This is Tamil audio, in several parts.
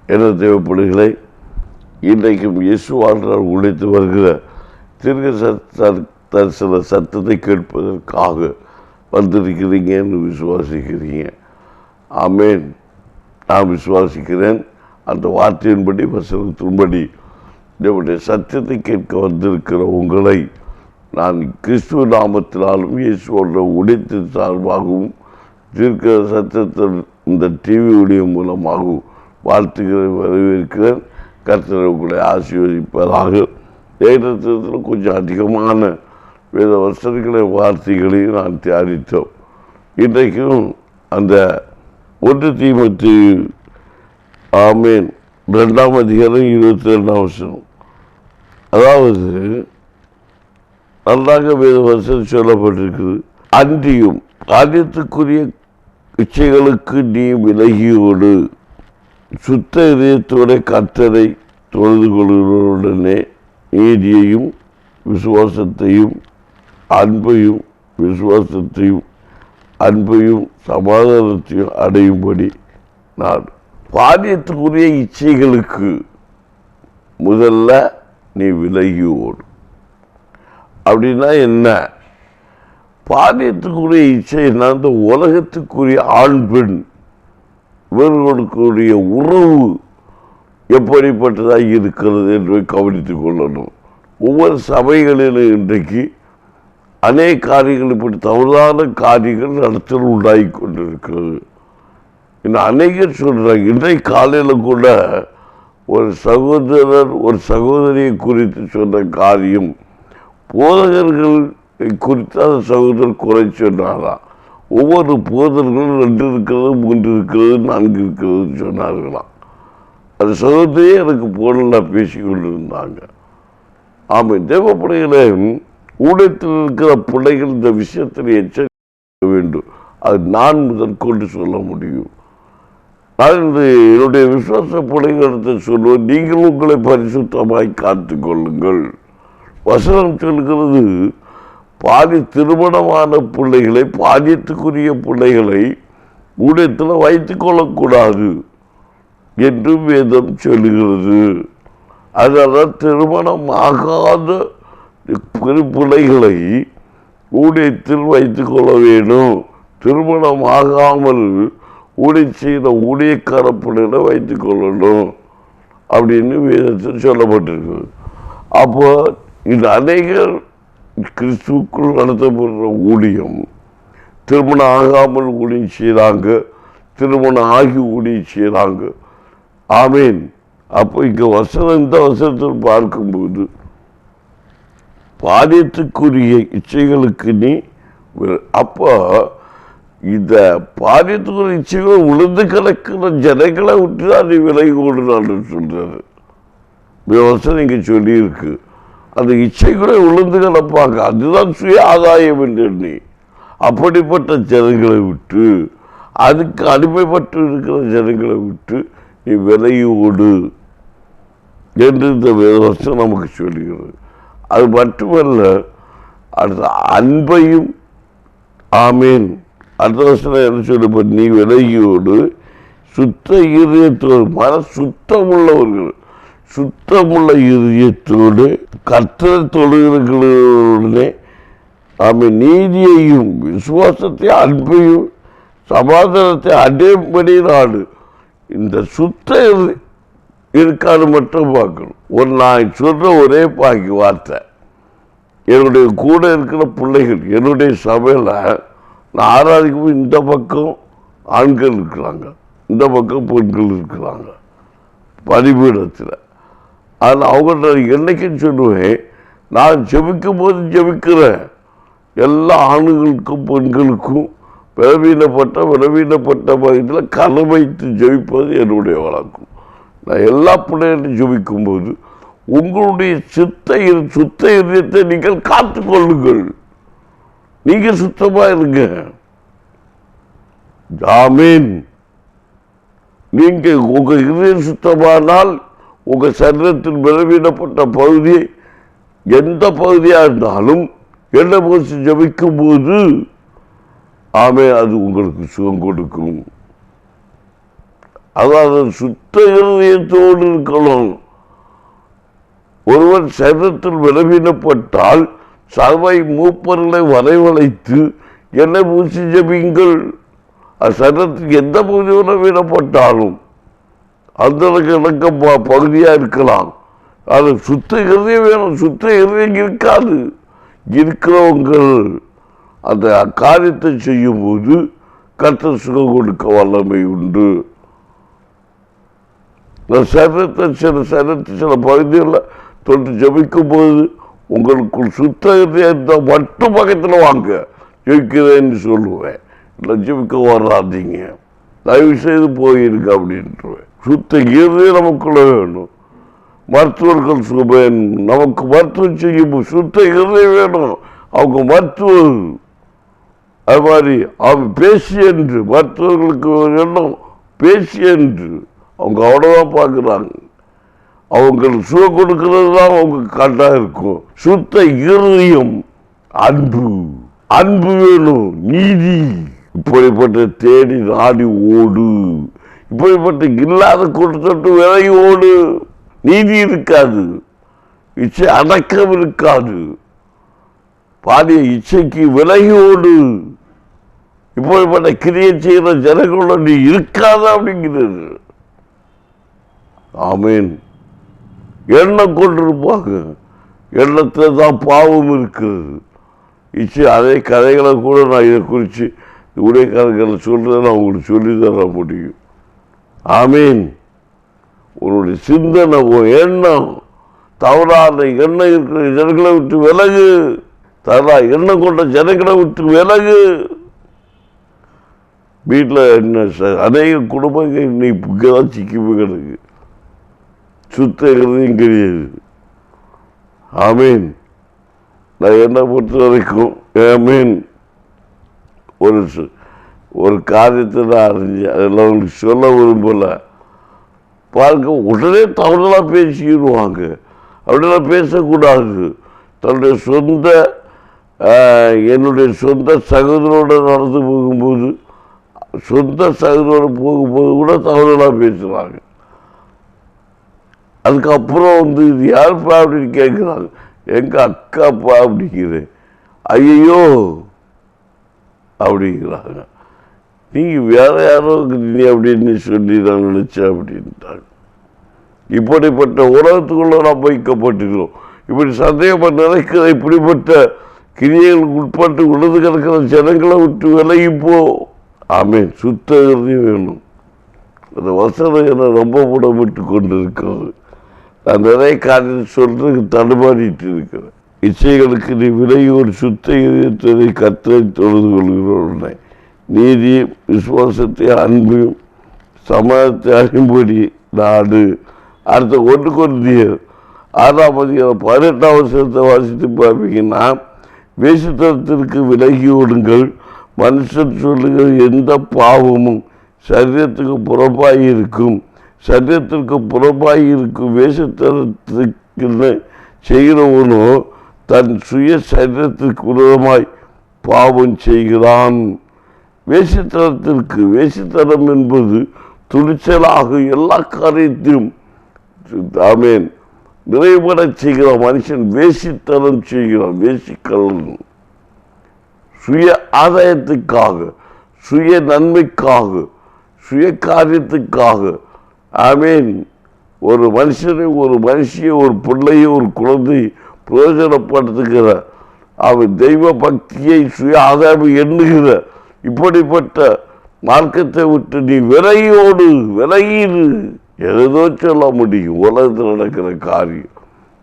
என தேவைப்படுகளை இன்றைக்கும் இயேசுவானால் உழைத்து வருகிற தீர்க்க தரிசன சத்தத்தை கேட்பதற்காக வந்திருக்கிறீங்கன்னு விசுவாசிக்கிறீங்க. ஆமேன். நான் விசுவாசிக்கிறேன். அந்த வார்த்தையின்படி வசனத்தின்படி நம்முடைய சத்தியத்தை கேட்க வந்திருக்கிற உங்களை நான் கிறிஸ்துவ நாமத்தினாலும் இயேசுவோட உடைத்தின் சார்பாகவும் தீர்க்க சத்தியத்தின் இந்த டிவி உடைய மூலமாகவும் வாழ்த்துக்களை வரவேற்கிறேன். கர்த்தர் உங்களை ஆசீர்வதிப்பதாக. நேரத்தில் கொஞ்சம் அதிகமான வேத வசனங்களை வார்த்தைகளையும் நான் தியானித்தோம். இன்றைக்கும் அந்த 1 தீமோத்தேயு ஆமேன் 2ஆம் அதிகாரம் 22ஆம் வசனம். அதாவது நன்றாக வேத வசனம் சொல்லப்பட்டிருக்குது. அன்றியும் காரியத்துக்குரிய இச்சைகளுக்கு நீ விலகியோடு சுத்த இதயத்தோட கர்த்தரை தொழுது கொள்கிறவுடனே நீதியையும் விசுவாசத்தையும் அன்பையும் சமாதானத்தையும் அடையும்படி நான் பாரியத்துக்குரிய இச்சைகளுக்கு முதல்ல நீ விலகி ஓடும். அப்படின்னா என்ன? பாரியத்துக்குரிய இச்சை என்ன? இந்த உலகத்துக்குரிய ஆண் பெண் இவர்களுக்குரிய உறவு எப்படிப்பட்டதாக இருக்கிறது என்று கவனித்துக் கொள்ளணும். ஒவ்வொரு சபைகளிலும் இன்றைக்கு அநேக காரியங்கள் இப்படி தவறான காரியங்கள் நடத்தல் உண்டாகி கொண்டிருக்கிறது. இன்னும் அநேகர் சொல்கிறாங்க. இன்றைக்கு காலையில் கூட ஒரு சகோதரர் ஒரு சகோதரியை குறித்து சொன்ன காரியம் போதகர்கள் குறித்து அந்த சகோதரர் குறை சொன்னாராம். ஒவ்வொரு போதர்களும் 2 இருக்கிறது, 3 இருக்கிறது, 4 இருக்கிறதுன்னு சொன்னார்களாம். அந்த சகோதரியே எனக்கு போனலாம் பேசி கொண்டிருந்தாங்க. ஆமாம், தேவப்படைகளே ஊடகத்தில் இருக்கிற பிள்ளைகள் இந்த விஷயத்தில் எச்சரிக்க வேண்டும். அது நான் முதற்கொண்டு சொல்ல முடியும். நான் என்னுடைய விசுவாச பிள்ளைகளிடத்தை சொல்லுவேன், நீங்கள் உங்களை பரிசுத்தமாய் காத்து கொள்ளுங்கள். வசனம் சொல்கிறது, பாதி திருமணமான பிள்ளைகளை பாதியத்துக்குரிய பிள்ளைகளை ஊடகத்தில் வைத்து கொள்ளக்கூடாது என்று வேதம் சொல்லுகிறது. அதனால் திருமணம் ஆகாத பிள்ளைகளை ஊழியத்தில் வைத்து கொள்ள வேணும். திருமணம் ஆகாமல் ஊழிய செய்த ஊழியக்கார பிள்ளைகளை வைத்து கொள்ளணும் அப்படின்னு வேதத்தில் சொல்லப்பட்டிருக்கு. அப்போ இது அநேகர் கிறிஸ்துவுக்குள் நடத்தப்படுற ஊழியம் திருமணம் ஆகாமல் ஊழியம் செய்கிறாங்க, திருமணம் ஆகி ஊழியம் செய்கிறாங்க. ஆமேன். அப்போ இங்கே இந்த வசனத்தில் பார்க்கும்போது பாரியத்துக்குரிய இச்சைகளுக்கு நீ அப்போ இந்த பாரியத்துக்குரிய இச்சைகள் உளுந்து கிடக்கிற ஜனங்களை விட்டு தான் நீ விலகி ஓடுறான்னு சொல்றாரு. வசனம் இங்கே சொல்லியிருக்கு. அந்த இச்சைகளை உளுந்து கிடப்பாங்க, அதுதான் சுய ஆதாயம் என்று எண்ணி அப்படிப்பட்ட ஜனங்களை விட்டு, அதுக்கு அடிமைப்பட்டு இருக்கிற ஜனங்களை விட்டு நீ விலகி ஓடு என்று இந்த வசனம் நமக்கு சொல்லுகிறது. அது மட்டுமல்ல, அடுத்த அன்பையும் ஆமீன் அடுத்த வசனம் என்ன சொல்ல, நீ விலகியோடு சுத்த இதயத்தோடு சுத்தமுள்ள இதயத்தோடு கர்த்தரை தொழுகிறவர்களுடனே ஆமீன் நீதியையும் விசுவாசத்தையும் அன்பையும் சமாதானத்தை அடையும்படி நாடு. இந்த சுத்த இருக்காது மட்டும் பார்க்கணும். நான் சொல்ற ஒரே வார்த்தை, என்னுடைய கூட இருக்கிற பிள்ளைகள் என்னுடைய சபையில் நான் ஆராதிக்கும் இந்த பக்கம் ஆண்கள் இருக்கிறாங்க, இந்த பக்கம் பெண்கள் இருக்கிறாங்க பதிபீடத்தில். ஆனால் அவங்கள்ட்ட என்னைக்குன்னு சொல்லுவேன், நான் ஜெபிக்கும் போது ஜெபிக்கிறேன் எல்லா ஆண்களுக்கும் பெண்களுக்கும் விளவீனப்பட்ட பகுதியில் கலை வைத்து ஜெபிப்பது என்னுடைய வழக்கம். நான் எல்லா பிள்ளைகளையும் ஜெபிக்கும்போது உங்களுடைய சுத்த இதயத்தை நீங்கள் காத்துக்கொள்ளுங்கள், நீங்கள் சுத்தமா இருங்க. ஆமீன். நீங்க உங்க இதயம் சுத்தமானால் உங்க சரீரத்தில் விளவீனப்பட்ட பகுதி எந்த பகுதியா இருந்தாலும் என்ன போச்சு ஜபிக்கும் போது ஆமே அது உங்களுக்கு சுகம் கொடுக்கும். அதாவது சுத்த இருதயத்தோடு இருக்கணும். ஒருவர் சரீரத்தில் விளைவினப்பட்டால் சபை மூப்பர்களை வரவழைத்து என்னை பூசி ஜபிங்கள். சரீரத்துக்கு எந்த பகுதி விளைவினப்பட்டாலும் அந்த இலக்க பகுதியாக இருக்கலாம். அது சுத்த இருதயம் வேணும். சுத்த இருதயம் இருக்காது. இருக்கிறவங்கள் அந்த காரியத்தை செய்யும்போது கர்த்தர் சுகம் கொடுக்க வல்லமை உண்டு. சரீரத்தை சில பகுதிகளில் தொட்டு ஜபிக்கும் போது உங்களுக்குள் சுத்த இருதயம் மட்டும் பக்கத்தில் வாங்க, ஜெபிக்கிறேன்னு சொல்லுவேன். இல்லை ஜெபிக்க வராதீங்க, தயவு செய்து போயிருக்கு அப்படின்ட்டுருவேன். சுத்த இருதயம் நமக்குள்ள வேணும். மருத்துவர்கள் சுகம் நமக்கு மருத்துவம் செய்யும் சுத்த இருதயம் வேணும். அவங்க மருத்துவர் அது மாதிரி அவங்க பேசி என்று மருத்துவர்களுக்கு எண்ணம் பேசி என்று அவங்க அவ்வளோதான் பார்க்குறாங்க. அவங்களுக்கு சுகம் கொடுக்கறது தான் அவங்க கரெக்டாக இருக்கும். சுத்த இருதயம், அன்பு, அன்பு வேணும், நீதி. இப்படிப்பட்ட தேடி நாடி ஓடு. இப்படிப்பட்ட இல்லாத கூட்டத்தொட்டு விலகி ஓடு. நீதி இருக்காது, இச்சை அடக்கம் இருக்காது. பாடிய இச்சைக்கு விலகி ஓடு. இப்படிப்பட்ட கிரியை செய்கிற ஜனங்களோட நீ இருக்காத அப்படிங்கிறது. ஆமீன். எண்ணம் கொண்டிருப்பாங்க. எண்ணத்தில் தான் பாவம் இருக்கிறது. இச்சை அதே கதைகளை கூட நான் இதை குறித்து உடைக்காரர்களை சொல்கிறத நான் உங்களுக்கு சொல்லி தர முடியும். ஆமீன். உன்னுடைய சிந்தனை, எண்ணம், தவறான எண்ணம் இருக்கிற ஜனங்களை விட்டு விலகு. தவறா எண்ணம் கொண்ட ஜனங்களை விட்டு விலகு. வீட்டில் என்ன அநேக குடும்பங்கள் இன்னைக்கு தான் சிக்கி கிடக்கு. சுத்த இருதயம் கிடையாது. ஆமீன். நான் என்ன பொறுத்த வரைக்கும் ஆமீன் ஒரு காரியத்தை நான் அறிஞ்சேன். அதெல்லாம் உங்களுக்கு சொல்ல விரும்பல. பார்க்க உடனே தவறுதலாக பேசிடுவாங்க. அப்படிலாம் பேசக்கூடாது. தன்னுடைய என்னுடைய சொந்த சகோதரோடு நடந்து போகும்போது கூட தவறுதலாக பேசுகிறாங்க. அதுக்கப்புறம் இது யாருப்பா அப்படின்னு கேட்குறாங்க. எங்கள் அக்காப்பா அப்படிங்கிறேன். ஐயோ அப்படிங்கிறாங்க. நீங்கள் வேற யாரோ நீ அப்படின்னு சொல்லி நான் நினச்சேன் அப்படின்ட்டாங்க. இப்படிப்பட்ட உலகத்துக்குள்ள நாம் வைக்கப்பட்டிருக்கிறோம். இப்படி சந்தேகப்பட்டு நினைக்கிற இப்படிப்பட்ட கிரியைகளுக்கு உட்பட்டு உழுது கிடக்கிற ஜனங்களை விட்டு விலகிப்போ. ஆமீன். சுத்த இருதயம் வேணும். அந்த வசனம் என்னை ரொம்ப புடமிட்டு கொண்டு இருக்கிறது. நான் நிறைய காரியத்தை சொல்றதுக்கு தடுமாறிட்டு இருக்கிறேன். இச்சைகளுக்கு நீ விலகி ஒரு சுத்த இதயத்தை கர்த்தரை தொழுது கொள்கிறோம். நீதியும் விசுவாசத்தை அன்பையும் சமாதத்தை அறியும்படி நாடு. அடுத்த 1 கொரிந்தியர் 6:18 வாசித்து பார்ப்பீங்கன்னா, வேசித்தனத்திற்கு விலகி ஓடுங்கள். மனுஷன் சொல்லுகிற எந்த பாவமும் சரீரத்துக்கு புறம்பாயிருக்கும். சரீரத்திற்கு புறம்பாயிருக்கும் வேசித்தனத்துக்கு செய்கிறவனோ தன் சுய சரீரத்திற்கு விரோதமாய் பாவம் செய்கிறான். வேசித்தனம் என்பது துணிச்சலாக எல்லா காரியத்தையும் ஆமேன் நிறைவுபட செய்கிறான். மனுஷன் வேசித்தனம் செய்கிறான். வேசிக்கலன் சுய ஆதாயத்துக்காக, சுய நன்மைக்காக, சுய காரியத்துக்காக. ஆமேன். ஒரு மனுஷனை, ஒரு மனுஷியை, ஒரு பிள்ளையை, ஒரு குழந்தை பிரயோஜனப்படுத்துகிற அவன் தெய்வ பக்தியை சுய ஆதாயம் எண்ணுகிற இப்படிப்பட்ட மார்க்கத்தை விட்டு நீ விலகியோடு. விலகிடு. எதோ சொல்ல முடியும். உலகத்தில் நடக்கிற காரியம்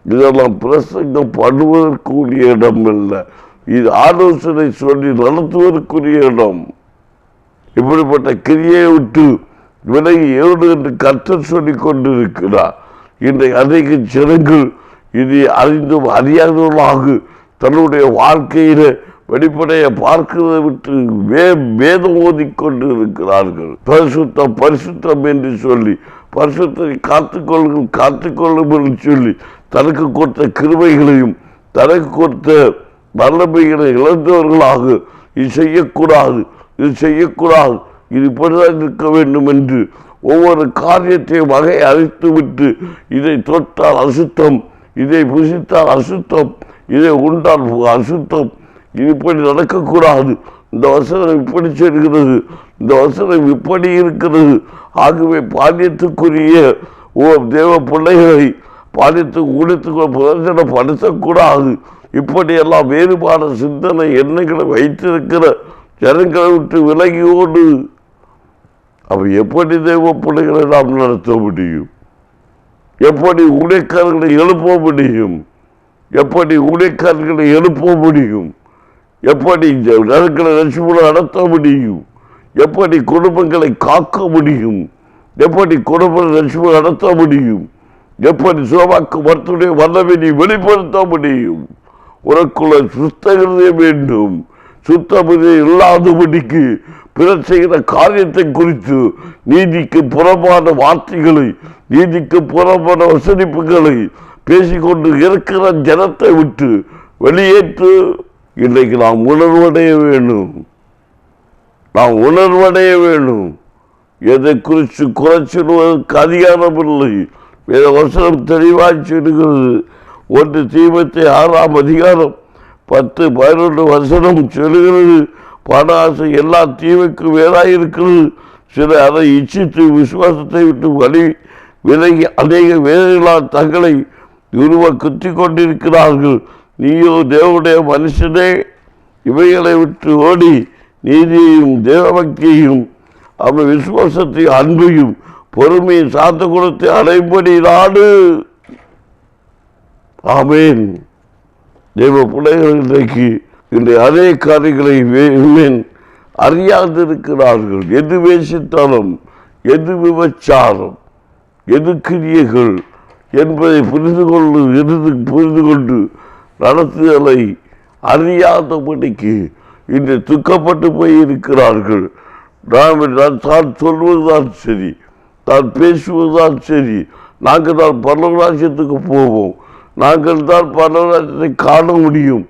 இதெல்லாம் பிரசங்கம் பண்ணுவதற்குரிய இடம் இல்லை. இது ஆலோசனை சொல்லி நடத்துவதற்குரிய இடம். இப்படிப்பட்ட கிரியை விட்டு விலகி ஏடு என்று கர்த்தர் சொல்லி கொண்டிருக்கிறார். இன்றைக்கு அநேக ஜனங்கள் இதை அறிந்தும் அறியாதவர்களாக தன்னுடைய வாழ்க்கையில வெளிப்படையை பார்க்கிறதை விட்டு வேதம் ஓதிக்கொண்டு இருக்கிறார்கள். பரிசுத்தம் என்று சொல்லி பரிசுத்தை காத்துக்கொள்ளும் என்று சொல்லி தனக்கு கொடுத்த கிருபைகளையும் தனக்கு கொடுத்த வல்லமைகளை இழந்தவர்களாக இது செய்யக்கூடாது, இது செய்யக்கூடாது, இது இப்படிதான் இருக்க வேண்டும் என்று ஒவ்வொரு காரியத்தையும் வகை அழித்து விட்டு இதை தொட்டால் அசுத்தம், இதை புசித்தால் அசுத்தம், இதை உண்டால் அசுத்தம், இப்படி நடக்கக்கூடாது, இந்த வசனம் இப்படி சொல்கிறது, இந்த வசனம் இப்படி இருக்கிறது. ஆகவே பாலியத்துக்குரிய தேவ பிள்ளைகளை பாலியத்துக்கு ஊழியத்துக்கு பிரயோஜனப்படுத்தக்கூடாது. இப்படியெல்லாம் வேறுபாடு சிந்தனை எண்ணங்களை வைத்திருக்கிற ஜனங்களை விட்டு விலகியோடு அப்ப எப்படி தேவ பிள்ளைகளை நாம் நடத்த முடியும்? எப்படி ஊழியக்காரர்களை எழுப்ப முடியும்? எப்படி ஊழியக்காரர்களை எழுப்ப முடியும்? எப்படி ஜனங்களை ரட்சிப்புகளை நடத்த முடியும்? எப்படி குடும்பங்களை காக்க முடியும்? எப்படி குடும்ப ரட்சிப்பு நடத்த முடியும்? எப்படி சோமாக்கு மருத்துவ வல்லமையை வெளிப்படுத்த முடியும்? உனக்குள்ள சுத்தகிறதே வேண்டும். சுத்தமதே இல்லாதபடிக்கு பிறர் செய்கிற காரியத்தை குறித்து நீதிக்கு புறமான வார்த்தைகளை, நீதிக்கு புறமான வசனிப்புகளை பேசிக்கொண்டு இருக்கிற ஜனத்தை விட்டு வெளியேற்று. இன்றைக்கு நாம் உணர்வடைய வேண்டும். நாம் உணர்வடைய வேண்டும். எதை குறித்து குறைச்சிடுவதற்கு அதிகாரம் இல்லை. வேத வசனம் தெளிவாய் சொல்கிறது. 1 தீமோத்தேயு 6ஆம் அதிகாரம் 10-11 வசனம் சொல்கிறது. பண ஆசை எல்லா தீமைக்கும் வேறாயிருக்கிறது. சிலர் அதை இச்சித்து விசுவாசத்தை விட்டு விலகி அநேக வேலைகளால் தங்களை குத்தி கொண்டிருக்கிறார்கள். நீயோ தேவனுடைய மனுஷனே, இவைகளை விட்டு ஓடி நீதியையும் தேவபக்தியையும் அவன் விசுவாசத்தையும் அன்பையும் பொறுமையும் சாந்த குணத்தை அடைபடி நாடு. ஆமேன். தேவ பிள்ளைகள் இன்றைக்கு அதே காரியங்களை அறியாதிருக்கிறார்கள். எது வேசித்தனம், எது விபச்சாரம், எது கிரியைகள் என்பதை புரிந்து கொண்டு நடத்துதலை அறியாதபடிக்கு இன்று துக்கப்பட்டு போயிருக்கிறார்கள். தான் சொல்வதுதான் சரி, தான் பேசுவதுதான் சரி, நாங்கள் தான் பரலோகராஜ்யத்துக்கு போவோம், நாங்கள் தான் பரலோகராஜ்யத்தை காண முடியும்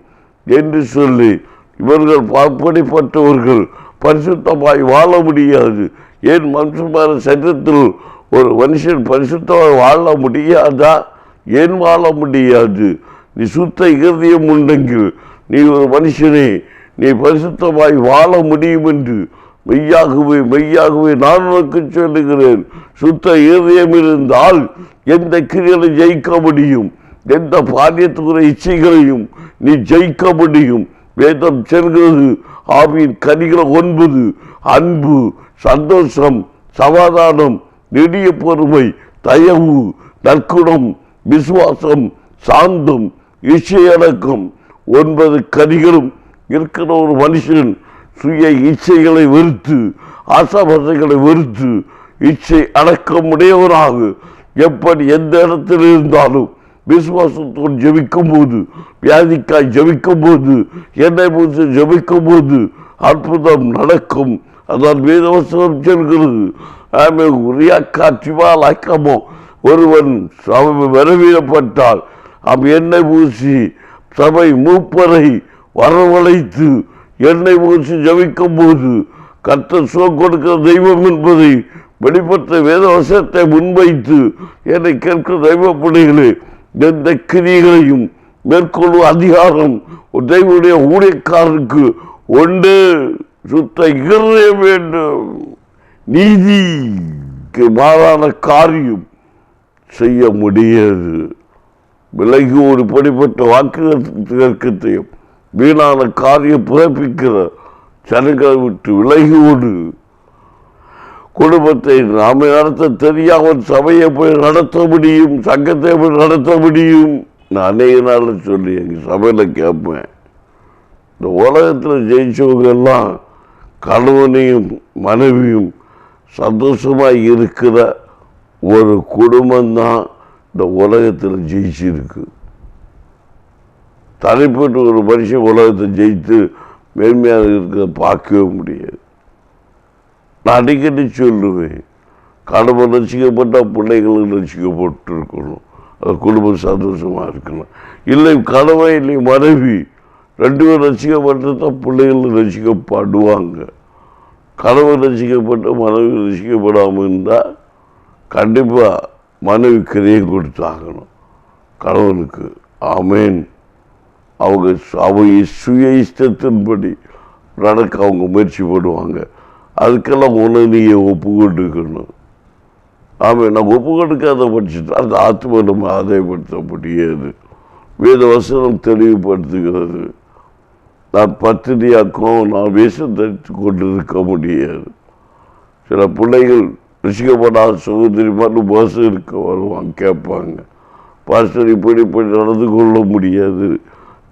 என்று சொல்லி இவர்கள் அப்படிப்பட்டவர்கள் பரிசுத்தமாய் வாழ முடியாது. ஏன் மனுஷமான சட்டத்தில் ஒரு மனுஷன் பரிசுத்தமாய் வாழ முடியாதா? ஏன் வாழ முடியாது? நீ சுத்த இருதயம் உண்டெങ്കിൽ நீ ஒரு மனுஷனே, நீ பரிசுத்தமாய் வாழ முடியும் என்று மெய்யாகவே நான் உனக்கு சொல்லுகிறேன். சுத்த இருதயம் இருந்தால் எந்த கிரியைகளை ஜெயிக்க முடியும், எந்த பாரியத்துக்குரிய இச்சைகளையும் நீ ஜெயிக்க முடியும். வேதம் சொல்கிறது, ஆவியின் கனிகள் 9: அன்பு, சந்தோஷம், சமாதானம், நெடிய பொறுமை, தயவு, நற்குணம், விசுவாசம், சாந்தம், இச்சையடக்கம். 9 கனிகளும் இருக்கிற ஒரு மனுஷன் சுய இச்சைகளை வெறுத்து, ஆசாபாசங்களை வெறுத்து, இச்சை அடக்கமுடையவராக எப்படி எந்த இடத்தில் இருந்தாலும் விசுவாசத்தோடு ஜெபிக்கும் போது, வியாதிக்காய் ஜெபிக்கும் போது, எண்ணெய் பூசி ஜெபிக்கும் போது அற்புதம் நடக்கும். அதான் வேதவசனம் சொல்கிறது. ஒருவன் வரவீரப்பட்டால் எண்ணெய் பூசி சபை மூப்பரை வரவழைத்து எண்ணெய் பூசி ஜெபிக்கும் போது கர்த்தர் சுகம் கொடுக்கிற தெய்வம் என்பதை வெளிப்பட்ட வேதவசனத்தை முன்வைத்து என்னை கேட்கிற தெய்வ பிள்ளைகளே, எந்த கிரியைகளையும் மேற்கொள்ளும் அதிகாரம் தெய்வனுடைய ஊழியக்காரருக்கு ஒன்று. சுத்த இருதயம் வேண்டும். நீதிக்கு மாறான காரியம் செய்ய முடியாது. விலகி ஒரு படிப்பட்ட வாக்குத்தையும் வீணான காரியம் பிறப்பிக்கிற ஜனங்களை விட்டு விலகியோடு குடும்பத்தை நாம நடத்த தெரியாமல் சபையை போய் நடத்த முடியும், சங்கத்தை போய் நடத்த முடியும். நான் அநேக நாள் சொல்லி எங்கள் சபையில் கேட்பேன், இந்த உலகத்தில் ஜெயிச்சவங்க எல்லாம் கணவனையும் மனைவியும் சந்தோஷமாக இருக்கிற ஒரு குடும்பம்தான் இந்த உலகத்தில் ஜெயிச்சிருக்கு. தனிப்பட்ட ஒரு மனுஷன் உலகத்தை ஜெயித்து மேன்மையாக இருக்கிறத பார்க்கவே முடியாது. நான் அடிக்கடி சொல்லுவேன், கணவன் ரசிக்கப்பட்டால் பிள்ளைகளும் ரசிக்கப்பட்டிருக்கணும், அது குடும்பம் சந்தோஷமாக இருக்கணும். இல்லை கணவன் இல்லை மனைவி 2 பேரும் ரசிக்கப்பட்டால் பிள்ளைகளும் ரசிக்கப்படுவாங்க. கணவன் ரசிக்கப்பட்ட மனைவி ரசிக்கப்படாமல் இருந்தால் கண்டிப்பாக மனைவி கிரியம் கொடுத்தாகணும் கணவனுக்கு. ஆமேன். அவங்க சுய இஷ்டத்தின்படி நடக்க அவங்க முயற்சி பண்ணுவாங்க. அதுக்கெல்லாம் உன்னை நீயே ஒப்பு கொண்டுக்கணும். ஆமாம், நான் ஒப்பு கொடுக்காத பட்சத்தில் அந்த ஆத்மா நம்ம ஆதாயப்படுத்த முடியாது. வேத வசனம் தெளிவுபடுத்துகிறது. நான் பத்தினியாக்கும் நான் வேஷம் தரித்து கொண்டு இருக்க முடியாது. சில பிள்ளைகள் ரசிக்கப்படாத சகோதரி மாதிரி உபாசம் இருக்க வருவாங்க, கேட்பாங்க, பாஸ்டர் இப்படி நடந்து கொள்ள முடியாது,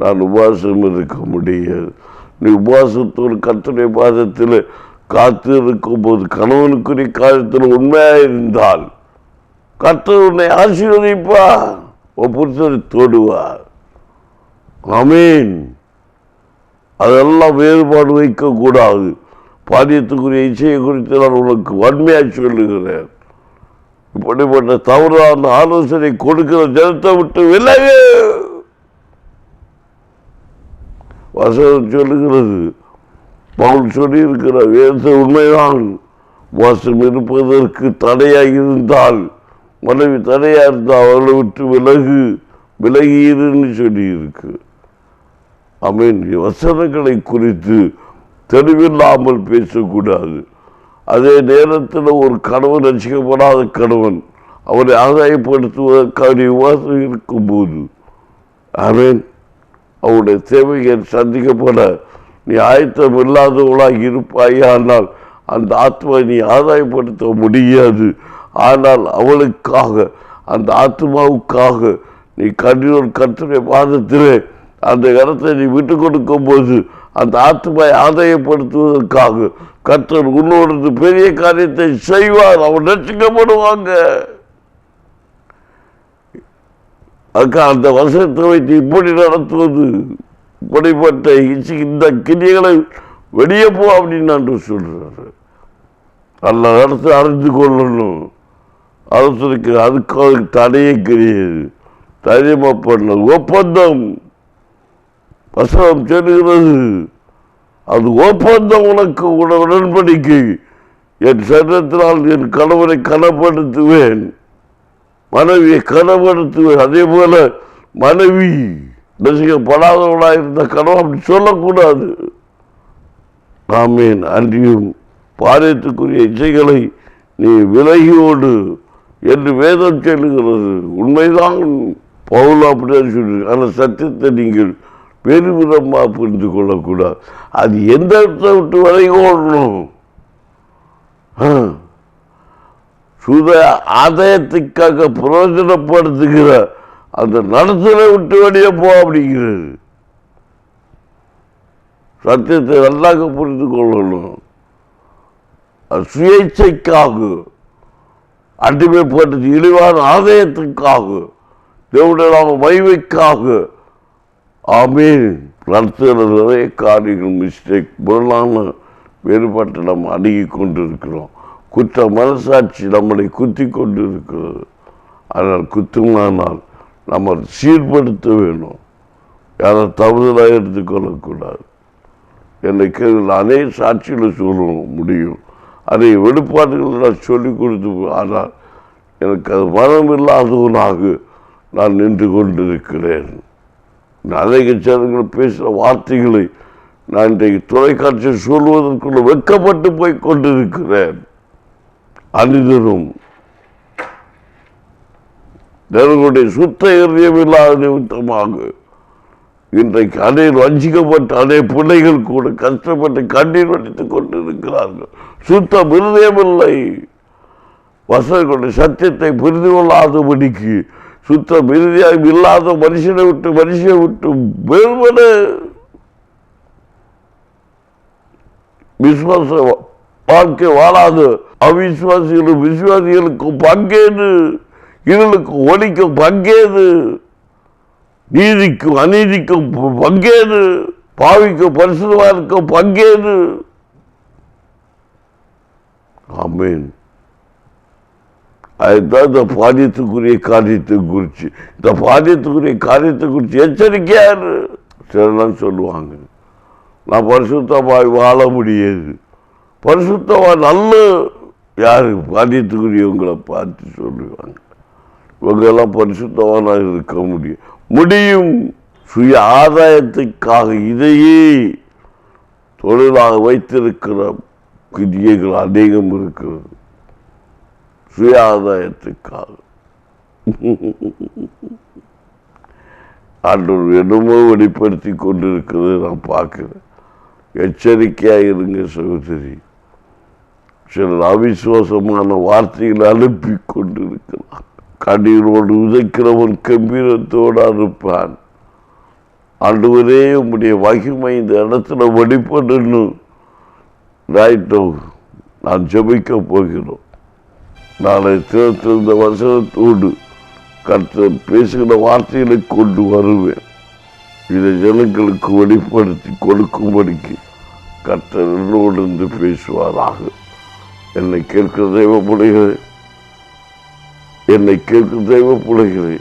நான் உபாசம் இருக்க முடியாது. நீ உபாசத்தோடு கர்த்தருடைய பாதத்தில் காத்து இருக்கும்போது கணவனுக்குரிய காலத்தில் உண்மையாக இருந்தால் கர்த்தர் உன்னை ஆசீர்வதிப்பார், உன் புருஷனை தொடுவார். ஆமீன். அதெல்லாம் வேறுபாடு வைக்கக்கூடாது. பாரியத்துக்குரிய இச்சையை குறித்து நான் உனக்கு வன்மையாக சொல்லுகிறேன். இப்படிப்பட்ட தவறான ஆலோசனை கொடுக்கிற ஜனத்தை விட்டு விலகு. வசனம் சொல்லுகிறது, பவுல் சொல்லி இருக்கிற வேத உண்மைதான். வாசம் இருப்பதற்கு தடையாக இருந்தால், மனைவி தடையாக இருந்தால் அவர்களை விட்டு விலகியிருன்னு சொல்லி இருக்கு. ஆமீன். வசனங்களை குறித்து தெளிவில்லாமல் பேசக்கூடாது. அதே நேரத்தில் ஒரு கணவன் ரசிக்கப்படாத கணவன் அவரை ஆதாயப்படுத்துவதற்கான விவாதம் இருக்கும்போது, ஆமீன், அவருடைய தேவைகள் சந்திக்கப்பட நீ ஆயத்தம் இல்லாதவளாக இருப்பாயானால் அந்த ஆத்மா நீ ஆதாயப்படுத்த முடியாது. ஆனால் அவளுக்காக, அந்த ஆத்மாவுக்காக நீ கர்த்தருடைய பாதத்திலே அந்த இடத்தை நீ விட்டு கொடுக்கும் போது அந்த ஆத்மாவை ஆதாயப்படுத்துவதற்காக கர்த்தர் உன்னோடு பெரிய காரியத்தை செய்வார். அவன் ரட்சிக்கப்படுவாங்க. அதுக்கு அந்த வசனத்தை வைத்து இப்படி நடத்துவது, இப்படிப்பட்ட இந்த கிரியைகளை வெளியே போ அப்படின்னு நான் சொல்றாரு. நல்ல இடத்தை அறிந்து கொள்ளணும். அரசுக்கு அதுக்காக தடையே கிடையாது. தைரியமா பண்ண ஒப்பந்தம் வசனம் சொல்லுகிறது. அது ஒப்பந்தம். உனக்கு உடன்படிக்கை. என் சரீரத்தினால் என் கணவரை கனப்படுத்துவேன், மனைவியை கனப்படுத்துவேன். அதே போல மனைவி ரசிக்கப்படாதவளாக இருந்த கனவு அப்படி சொல்லக்கூடாது. ஆமீன். அன்றியும் பாரியத்துக்குரிய இச்சைகளை நீ விலகியோடு என்று வேதம் சொல்லுகிறது. உண்மைதான். பவுல் அப்படிதான் சொல்லு. ஆனால் சத்தியத்தை நீங்கள் பெருமிதமாக புரிந்து கொள்ளக்கூடாது. அது எந்த இடத்தை விட்டு விலகோடணும்? சுத ஆதாயத்துக்காக பிரயோஜனப்படுத்துகிற அந்த நடத்தலை விட்டு வெளியே போ அப்படிங்கிறது. சத்தியத்தை நல்லாக புரிந்து கொள்ளணும். சுயேட்சைக்காக, அடிமைப்பட்டு இழிவான ஆதாயத்துக்காக, தேவனுடைய மகிமைக்காக, ஆமீன், நடத்துகிற நிறைய காரியங்கள் மிஸ்டேக் பொருளான வேறுபாட்டை நம்ம அணுகி கொண்டிருக்கிறோம். குற்ற மனசாட்சி நம்மளை குத்தி கொண்டு இருக்கிறது. ஆனால் குத்தமானால் நம்ம சீர்படுத்த வேணும். யாரை தவறுதலாக எடுத்துக்கொள்ளக்கூடாது. என்னை கேள்வி அநேக சாட்சிகளை சொல்ல முடியும். அதை வெளிப்பாடுகள் நான் சொல்லிக் கொடுத்து, ஆனால் எனக்கு அது மனம் இல்லாதவனாக நான் நின்று கொண்டிருக்கிறேன். அநேக சேனங்கள் பேசுகிற வார்த்தைகளை நான் இன்றைக்கு தொலைக்காட்சியில் சொல்வதற்குள்ள வெட்கப்பட்டு போய் கொண்டிருக்கிறேன். அனிதரும் தேவனுடைய சுத்த இதயம் இல்லாத நிமித்தமாக இன்றைக்கு அநேகர் வஞ்சிக்கப்பட்ட அநேக பிள்ளைகள் கூட கஷ்டப்பட்டு கண்ணீர் வடித்துக் கொண்டிருக்கிறார்கள். சுத்த இருதயமில்லை. வசனங்களுடைய சத்தியத்தை புரிந்து கொள்ளாதபடிக்கு சுத்த இருதயம் இல்லாத மனுஷனை விட்டு வேறுபட விசுவாச வாழ்க்கை வாழாத அவிசுவாசிகளும் விசுவாசிகளுக்கும் பங்கேது, இவர்களுக்கும் ஒளிக்கும் பங்கேது, நீதிக்கும் அநீதிக்கும் பங்கேது, பாவிக்கும் பரிசுத்தவானுக்கும் பங்கேது. ஆமீன். அதுதான் இந்த பாரியத்துக்குரிய காரியத்தை குறித்து, இந்த பாரியத்துக்குரிய காரியத்தை குறித்து எச்சரிக்கையாரு. சிலலாம் சொல்லுவாங்க, நான் பரிசுத்தமாய் வாழ முடியாது. பரிசுத்தமா நல்ல யாரு பாதியத்துக்குரியவங்களை பார்த்து சொல்லுவாங்க. இவங்கெல்லாம் பரிசுத்தவானாக இருக்க முடியும். சுய ஆதாயத்துக்காக இதையே தொழிலாக வைத்திருக்கிற கிரியைகள் அநேகம் இருக்கிறது. சுய ஆதாயத்துக்காக ஆண்டவர் என்னமோ வெளிப்படுத்தி கொண்டிருக்கிறது நான் பார்க்கிறேன். எச்சரிக்கையாக இருங்க சகோதரி. சிலர் அவிசுவாசமான வார்த்தைகளை அனுப்பி கொண்டிருக்கிறார். கண்ணீரோடு உதைக்கிறவன் கம்பீரத்தோடு இருப்பான். ஆண்டவரே உம்முடைய மகிமை இந்த இடத்துல வெளிப்படன்னு ரைட்டோ நான் ஜெபிக்க போகிறோம். நாளை திறத்திருந்த வசனத்தோடு கர்த்தர் பேசுகிற வார்த்தைகளை கொண்டு வருவேன். இதை ஜனங்களுக்கு வெளிப்படுத்தி கொடுக்கும்படிக்கு கர்த்தர் என்னோடு இருந்து பேசுவாராக. என்னை கேட்கிற தெய்வ பிள்ளைகளே,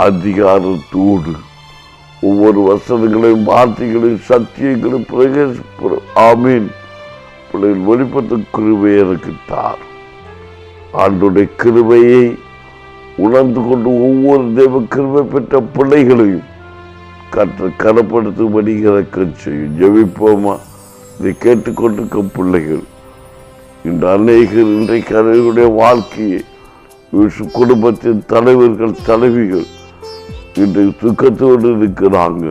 அதிகாரத்தோடு ஒவ்வொரு வசனங்களையும் வார்த்தைகளையும் சத்தியங்களையும் ஆமீன் பிள்ளைகள் வெளிப்பட்ட கிருபை எனக்கு தார். ஆண்டுடைய கிருபையை உணர்ந்து கொண்டு ஒவ்வொரு தெய்வ கிருபை பெற்ற பிள்ளைகளையும் கனப்படுத்தும்படி இறக்க செய்யும். ஜெபிப்போமா? இதை கேட்டுக்கொண்டிருக்க பிள்ளைகள் இந்த அநேகர் இன்றைக்கு அவர்களுடைய வாழ்க்கையை குடும்பத்தின் தலைவர்கள் தலைவிகள் இன்றைக்கு துக்கத்தோடு இருக்கிறாங்க.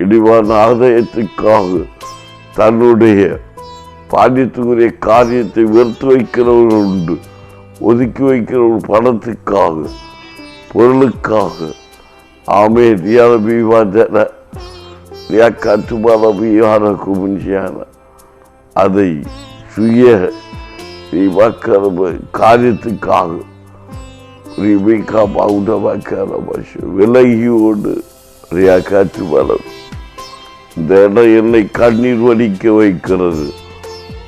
இடிவான ஆதாயத்துக்காக தன்னுடைய பாதியத்துக்குரிய காரியத்தை வெறுத்து வைக்கிறவர்கள் உண்டு. ஒதுக்கி வைக்கிற ஒரு பணத்துக்காக பொருளுக்காக அதை சுய காரியத்துக்காக விலகியோடு இந்த இடம் என்னை கண்ணீர் வடிக்க வைக்கிறது.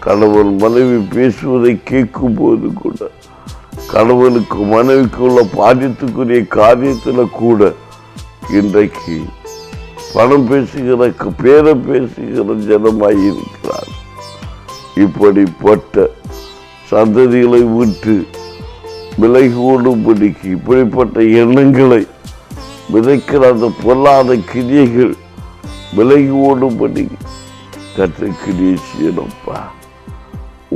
கணவன் மனைவி பேசுவதை கேட்கும் போது கூட கணவனுக்கு மனைவிக்கு உள்ள பாதியத்துக்குரிய காரியத்தில் கூட இன்றைக்கு பணம் பேசுகிற பேரம் பேசுகிற ஜனமாயிருக்கிறார். இப்படிப்பட்ட சந்ததிகளை விட்டு விலகி ஓடும்படிக்கு இப்படிப்பட்ட எண்ணங்களை விதைக்கிற அந்த பொல்லாத கிரியைகள் விலகி ஓடும்படி கற்ற கிரியை செய்யணும்ப்பா.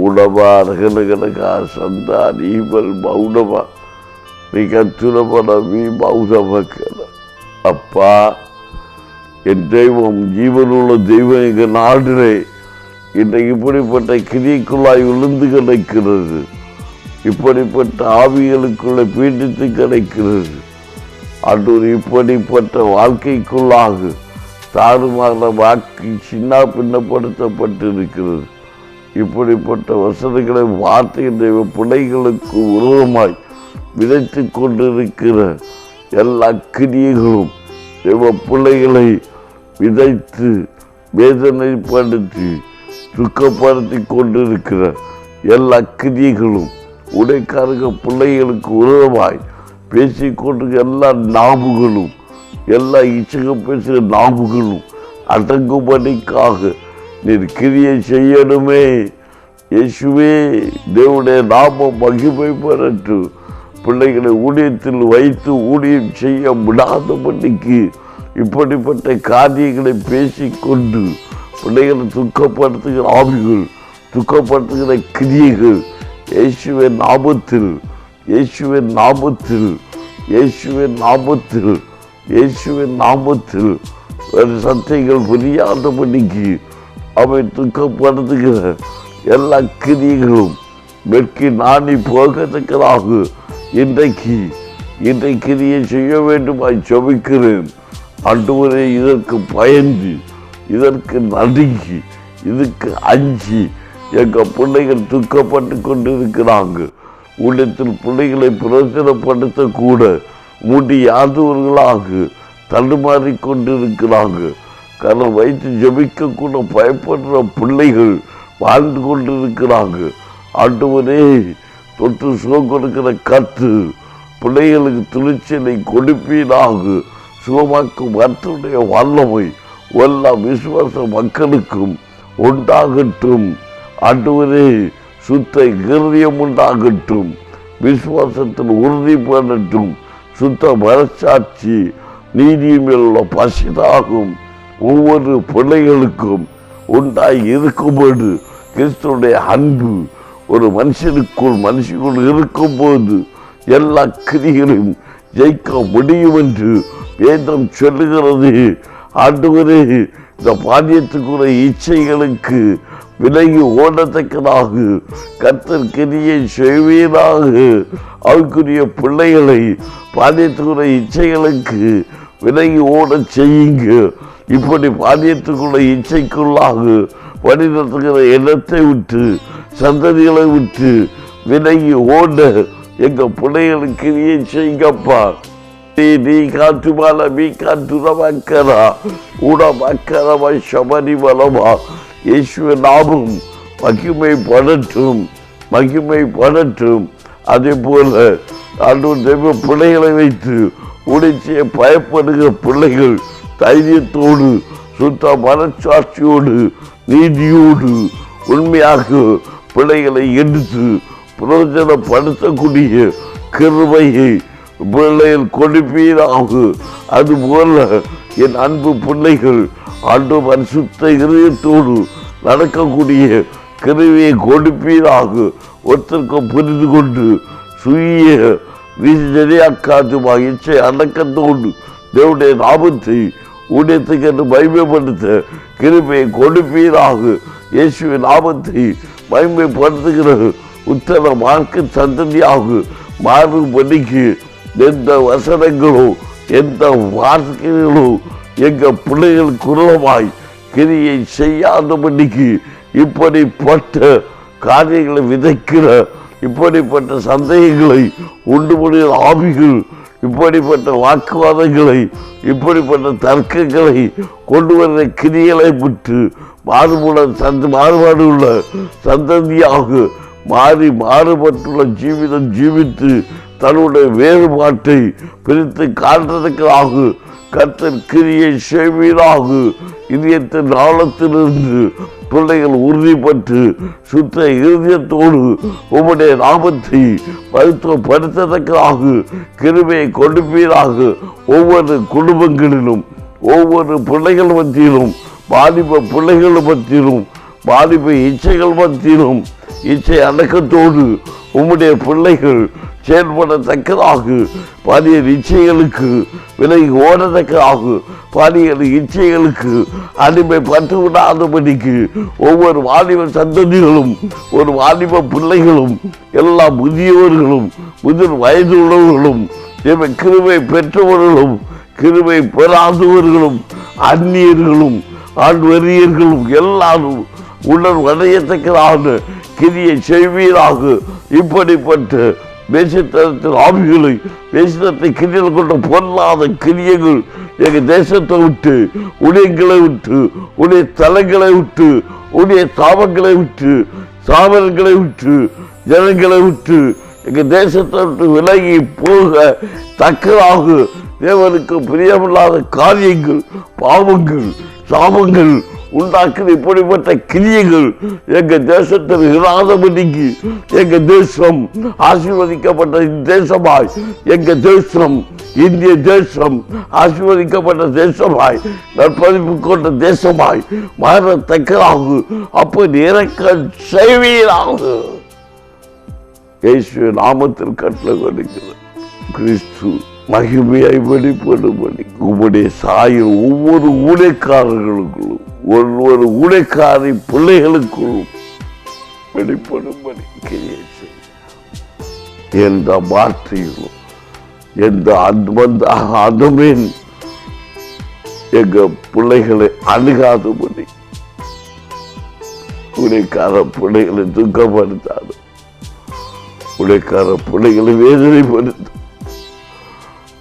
உணவா ரகனகனகா சந்தா நீமல் மௌனமா நீ கத்துணமன நீ மௌனமக்கிற அப்பா என் தெய்வம் ஜீவனுள்ள தெய்வம் எங்கள் நாடிலே இன்றைக்கு இப்படிப்பட்ட கிரியைக்குள்ளாய் விழுந்து கிடைக்கிறது. இப்படிப்பட்ட ஆவிகளுக்குள்ளே பீடித்து கிடைக்கிறது. அன்றொரு இப்படிப்பட்ட வாழ்க்கைக்குள்ளாக தாறுமாற வாக்கி சின்ன பின்னப்படுத்தப்பட்டிருக்கிறது. இப்படிப்பட்ட வசதிகளை வார்த்தையின் பிள்ளைகளுக்கு உருவமாய் விதைத்து கொண்டிருக்கிற எல்லா கிரியைகளும் தெய்வ பிள்ளைகளை விதைத்து வேதனைப்படுத்தி துக்கப்படுத்தி கொண்டிருக்கிற எல்லா கிரியைகளும் உடைக்காரங்க பிள்ளைகளுக்கு உருவமாய் பேசிக்கொண்டு எல்லா நாவுகளும் எல்லா இச்சகம் பேசுகிற நாவுகளும் அடங்கும்படிக்காக நீர் கிரியை செய்யணுமே. இயேசுவே தேவனுடைய நாமம் மகிமை பெறட்டும். பிள்ளைகளை ஊழியத்தில் வைத்து ஊழியம் செய்ய விடாதபடிக்கு இப்படிப்பட்ட காரியங்களை பேசிக்கொண்டு பிள்ளைகளை துக்கப்படுத்துகிற ஆவிகள் துக்கப்படுத்துகிற கிரியைகள் இயேசுவின் நாமத்தில் இயேசுவின் நாமத்தில் இயேசுவின் நாமத்தில் இயேசுவின் நாமத்தில் வேறு சத்தைகள் புரியாதபடிக்கு அவை துக்கப்படுத்துகிற எல்லா கிரியைகளும் வெட்கி நாணி போகத்தக்கதாக இன்றைக்கு கிரியை செய்ய வேண்டுமாய் ஜெபிக்கிறேன். ஆண்டவரே இதற்கு பயந்து இதற்கு நடுங்கி இதுக்கு அஞ்சி எங்கள் பிள்ளைகள் துக்கப்பட்டு கொண்டிருக்கிறாங்க. உள்ளத்தில் பிள்ளைகளை பிரச்சனைப்படுத்தக்கூட முடியாதவர்களாக தடுமாறி கொண்டிருக்கிறாங்க. கரை வைத்து ஜெபிக்க கூட பயப்படுற பிள்ளைகள் வாழ்ந்து கொண்டிருக்கிறாங்க. ஆண்டவரே தொற்று சுகம் கொடுக்கிற கற்று பிள்ளைகளுக்கு துணிச்சலை கொடுப்பீனாக. சுகமாக்கும் கர்த்தருடைய வல்லமை எல்லா விசுவாச மக்களுக்கும் உண்டாகட்டும். ஆண்டவரே சுத்த இருதயம் உண்டாகட்டும், விசுவாசத்தில் உறுதிப்படட்டும், சுத்த மனசாட்சி நீதியின் மேலுள்ள பசிதாகும் ஒவ்வொரு பிள்ளைகளுக்கும் உண்டாய் இருக்கும்போது, கிறிஸ்துடைய அன்பு ஒரு மனுஷனுக்குள் இருக்கும்போது எல்லா கிரிகளையும் ஜெயிக்க முடியும் என்று வேதம் சொல்லுகிறது. ஆண்டவரே, இந்த பாண்டியத்துக்குரிய இச்சைகளுக்கு விலகி ஓடத்தக்கதாக கர்த்தர் கிரியை செய்வீராக. அவருக்குரிய பிள்ளைகளை பாண்டியத்துக்குரிய இச்சைகளுக்கு விலகி ஓட செய்யுங்க. இப்படி பாண்டியத்துக்குள்ள இச்சைக்குள்ளாக வழிநடத்துகிற இடத்தை விட்டு சந்ததிகளை விட்டு விலகி ஓட எங்க பிள்ளைகளுக்கு கிரியை செய்யுங்கப்பா. நீ காற்று மால மீ காற்று மக்கரா உட மக்கரவா சபரி வளமா இயேசுவ நாமம் மகிமைப்படட்டும், மகிமைப்படட்டும். அதே போல ஆண்டவர் தெய்வ பிள்ளைகளை வைத்து உடைச்சிய பயப்படுகிற பிள்ளைகள் தைரியத்தோடு சுத்த மனச்சாட்சியோடு நீதியோடு உண்மையாக பிள்ளைகளை எடுத்து பிரயோஜனப்படுத்தக்கூடிய கிருபையை பிள்ளைகள் கொடுப்பீராக. அதுபோல என் அன்பு பிள்ளைகள் ஆண்டவர் சுத்த இதயத்தோடு நடக்கக்கூடிய கிருபையை கொடுப்பீராக. ஒருத்தருக்கு புரிந்து கொண்டு சுய விஜயாக்காதுமாக இச்சை அடக்கத்தோடு தேவனுடைய நாமத்தை ஊழியத்துக்கு என்று மகிமைப்படுத்த கிருபையை கொடுப்பீராக. இயேசுவின் நாமத்தை மகிமைப்படுத்துகிற உத்தர மார்க்க சந்ததியாக மாறுபடிக்கு எந்த வசனங்களோ எந்த வார்த்தைகளோ எங்க பிள்ளைகள் குரலமாய் கிரியை செய்யாதபடிக்கு இப்படிப்பட்ட காரியங்களை விதைக்கிற இப்படிப்பட்ட சந்தேகங்களை உண்டு பண்ணுகிற ஆவிகள், இப்படிப்பட்ட வாக்குவாதங்களை இப்படிப்பட்ட தர்க்கங்களை கொண்டு வருகிற கிரிகளை விட்டு மாறுபாடு உள்ள சந்ததியாக மாறுபட்டுள்ள ஜீவிதம் ஜீவித்து தன்னுடைய வேறுபாட்டை பிரித்து காட்டுறதுக்காக கர்த்தர் கிரியை செய்வீராக. இதயத்தின் ஆழத்திலிருந்து பிள்ளைகள் உறுதிப்பட்டு சுத்த இருதயத்தோடு உம்முடைய நாமத்தை மருத்துவப்படுத்தத்தக்கதாக கிருபையை கொடுப்பீராக. ஒவ்வொரு குடும்பங்களிலும் ஒவ்வொரு பிள்ளைகள் மத்தியிலும் வாலிப பிள்ளைகள் மத்தியிலும் வாலிப இச்சைகள் மத்தியிலும் இச்சை அடக்கத்தோடு உம்முடைய பிள்ளைகள் செயல்படத்தக்கதாக பாலிய இச்சைகளுக்கு விலகி ஓடத்தக்கதாக பாலிய இச்சைகளுக்கு அடிமை பற்று விடாதபடிக்கு ஒவ்வொரு வாலிப சந்ததிகளும் ஒரு வாலிப பிள்ளைகளும் எல்லா முதியவர்களும் முதிர் வயது உள்ளவர்களும் கிருபை பெற்றவர்களும் கிருபை பெறாதவர்களும் அந்நியர்களும் ஆண்வரியர்களும் எல்லாரும் உடல் அடையத்தக்கதான கிரியை செய்வீராக. இப்படிப்பட்ட தேசத்தனத்தின் ஆவிகளை தேசத்தை கிரியில் கொண்ட பொருளாத கிரியைகள் எங்க தேசத்தை விட்டு உடையங்களை விட்டு உடைய தலங்களை விட்டு உடைய சாபங்களை விட்டு சாவல்களை விட்டு ஜனங்களை விட்டு எங்க தேசத்தை விட்டு விலகி போக தக்கதாக தேவனுக்கு பிரியமில்லாத காரியங்கள் பாவங்கள் சாபங்கள் உண்டாக்குற இப்படிப்பட்ட கிரியைகள் எங்க தேசத்தில் இராதபடிக்கு எங்க தேசம் ஆசீர்வதிக்கப்பட்ட தேசமாய் எங்க தேசம் இந்திய தேசம் ஆசீர்வதிக்கப்பட்ட தேசமாய் நற்பதிப்பு கொண்ட தேசமாய் மாறத்தக்கதாக அப்படி இறக்க செய்வீராக. இயேசு நாமத்தில் கட்டளை கொடுக்கிறது. கிறிஸ்து மகிமையை வெளிப்படும்படி உம்முடைய சாயல் ஒவ்வொரு ஊழியக்காரர்களுக்குள்ளும் ஒவ்வொரு ஊழியக்காரி பிள்ளைகளுக்குள்ளும் வெளிப்படும்படி கிரியை செய்ய எந்த வார்த்தையிலும் எந்த அதுமேன் எங்க பிள்ளைகளை அணுகாதபடி ஊழியக்கார பிள்ளைகளை துக்கப்படுத்தாது, ஊழியக்கார பிள்ளைகளை வேதனைப்படுத்த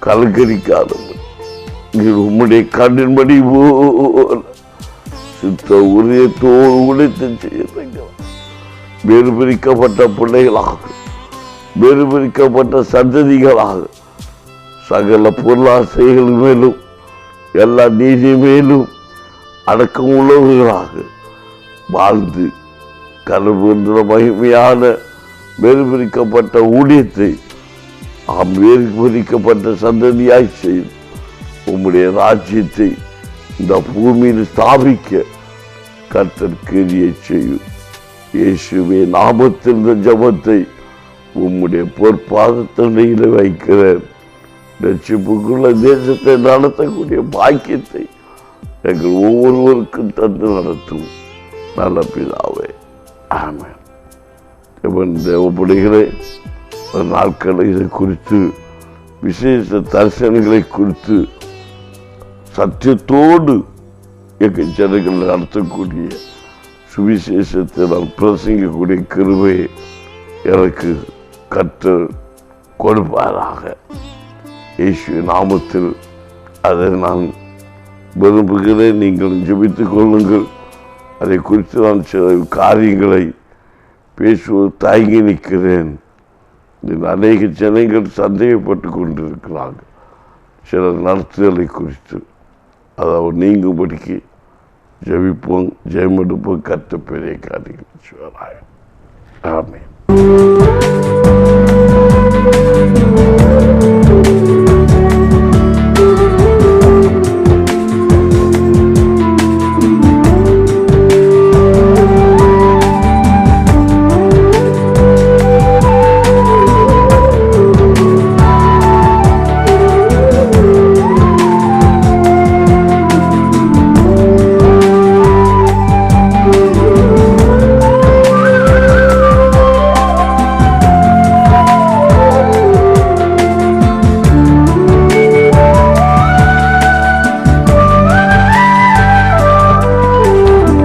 கலங்கரிக்காதபடி உம்முடைய கண்ணின்படி போல சுத்த உதயத்தோடு உடைத்து செய்ய வேறு பிரிக்கப்பட்ட பிள்ளைகளாக வேறு பிரிக்கப்பட்ட சந்ததிகளாக சகல பொருளாசைகள் மேலும் எல்லா நீதி மேலும் அடக்கம் உள்ளவர்களாக வாழ்ந்து கடவுள் மகிமையான வேறுபிரிக்கப்பட்ட ஊழியத்தை வேறுபிரிக்கப்பட்ட சந்ததியாய் செய்து உம்முடைய ராஜ்யத்தை இந்த பூமியில் ஸ்தாபிக்க கர்த்தர் கிரியை செய்யும். இயேசுவே நாமத்தில் இந்த ஜபத்தை உம்முடைய பொற்பாதத்தண்டையில் வைக்கிறேன். ரட்சிப்புக்குள்ள தேசத்தை நடத்தக்கூடிய பாக்கியத்தை எங்கள் ஒவ்வொருவருக்கும் தந்து நடத்தும் நல்ல பிதாவே. ஆமென். தேவைப்படுகிறேன். நாட்களை இதை குறித்து விசேஷ தரிசனங்களை குறித்து சத்தியத்தோடு எங்கள் ஜனங்கள் நடத்தக்கூடிய சுவிசேஷத்தை நான் பிரசங்கக்கூடிய கிருபையை எனக்கு கர்த்தர் கொடுப்பாராக. இயேசு நாமத்தில் அதை நான் விரும்புகிறேன். நீங்கள் ஜெபித்துக் கொள்ளுங்கள். அதை குறித்து நான் சில காரியங்களை பேசுவது தயங்கி நிற்கிறேன். அநேக ஜனங்கள் சந்தேகப்பட்டு கொண்டிருக்கிறார்கள் சில நடத்துதலை குறித்து. அதாவது நீங்கும்படிக்கு ஜெபிப்போம், ஜெயமெடுப்போம். கர்த்தர் பெரிய காரியங்கள் செய்வாராக. ஆமென்.